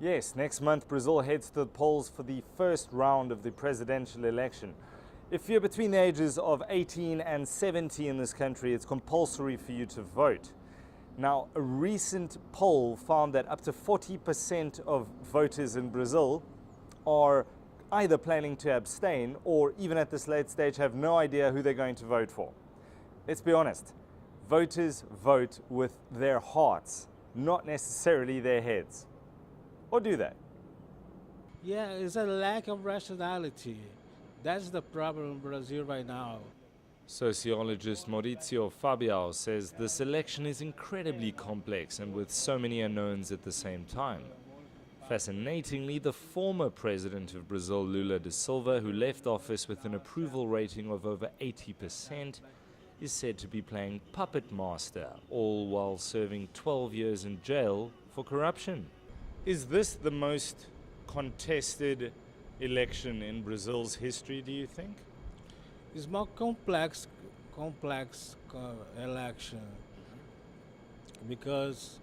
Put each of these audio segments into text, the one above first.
Yes, next month Brazil heads to the polls for the first round of the presidential election. If you're between the ages of 18 and 70 in this country, it's compulsory for you to vote. Now, a recent poll found that up to 40% of voters in Brazil are either planning to abstain or, even at this late stage, have no idea who they're going to vote for. Let's be honest, voters vote with their hearts, not necessarily their heads. Or do they? Yeah, it's a lack of rationality. That's the problem in Brazil right now. Sociologist Maurizio Fabiao says this election is incredibly complex and with so many unknowns at the same time. Fascinatingly, the former president of Brazil, Lula da Silva, who left office with an approval rating of over 80%, is said to be playing puppet master, all while serving 12 years in jail for corruption. Is this the most contested election in Brazil's history, do you think? It's more complex election because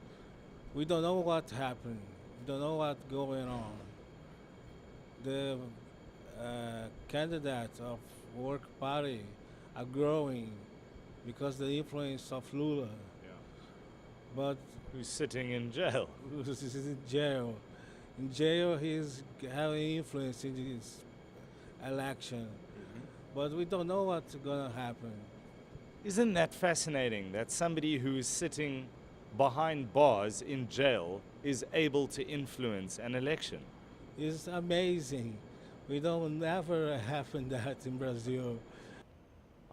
we don't know what happened. We don't know what's going on. The candidates of work party are growing because the influence of Lula. Yeah. But Who's sitting in jail? he's in jail. In jail, he's having influence in this election. But we don't know what's going to happen. Isn't that fascinating that somebody who's sitting behind bars in jail is able to influence an election? It's amazing. We don't never happen that in Brazil.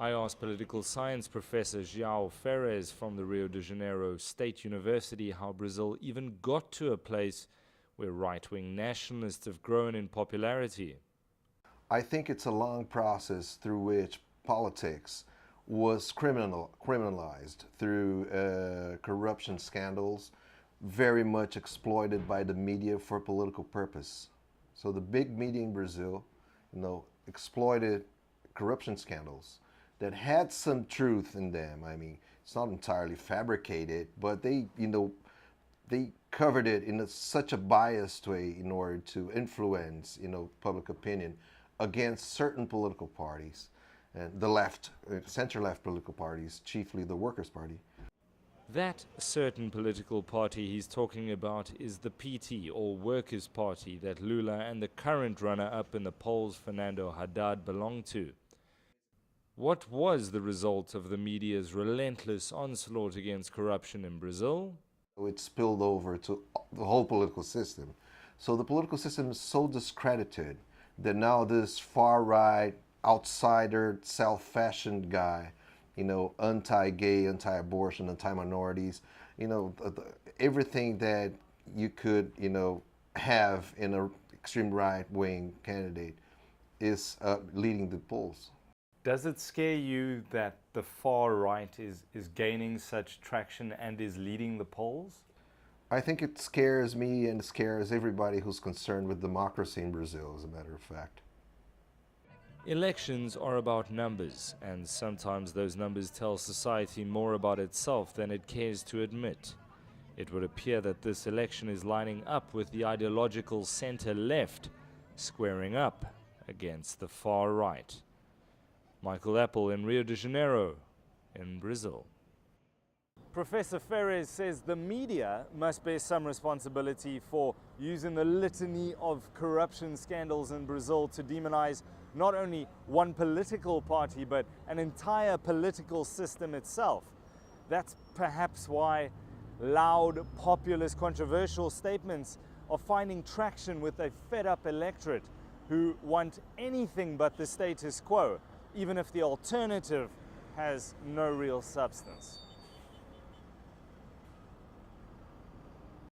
I asked political science professor João Ferreira from the Rio de Janeiro State University how Brazil even got to a place where right-wing nationalists have grown in popularity. I think it's a long process through which politics was criminalized through corruption scandals, very much exploited by the media for political purpose. So the big media in Brazil, exploited corruption scandals that had some truth in them. I mean, it's not entirely fabricated, but they covered it in such a biased way in order to influence, public opinion against certain political parties, and the left, center-left political parties, chiefly the Workers' Party. That certain political party he's talking about is the PT, or Workers' Party, that Lula and the current runner-up in the polls, Fernando Haddad, belong to. What was the result of the media's relentless onslaught against corruption in Brazil? It spilled over to the whole political system. So the political system is so discredited that now this far-right, outsider, self-fashioned guy, anti-gay, anti-abortion, anti-minorities, everything that you could, have in an extreme right-wing candidate is leading the polls. Does it scare you that the far right is gaining such traction and is leading the polls? I think it scares me and scares everybody who's concerned with democracy in Brazil, as a matter of fact. Elections are about numbers, and sometimes those numbers tell society more about itself than it cares to admit. It would appear that this election is lining up with the ideological center-left, squaring up against the far right. Michael Appel in Rio de Janeiro, in Brazil. Professor Ferreira says the media must bear some responsibility for using the litany of corruption scandals in Brazil to demonize not only one political party, but an entire political system itself. That's perhaps why loud, populist, controversial statements are finding traction with a fed-up electorate who want anything but the status quo, even if the alternative has no real substance.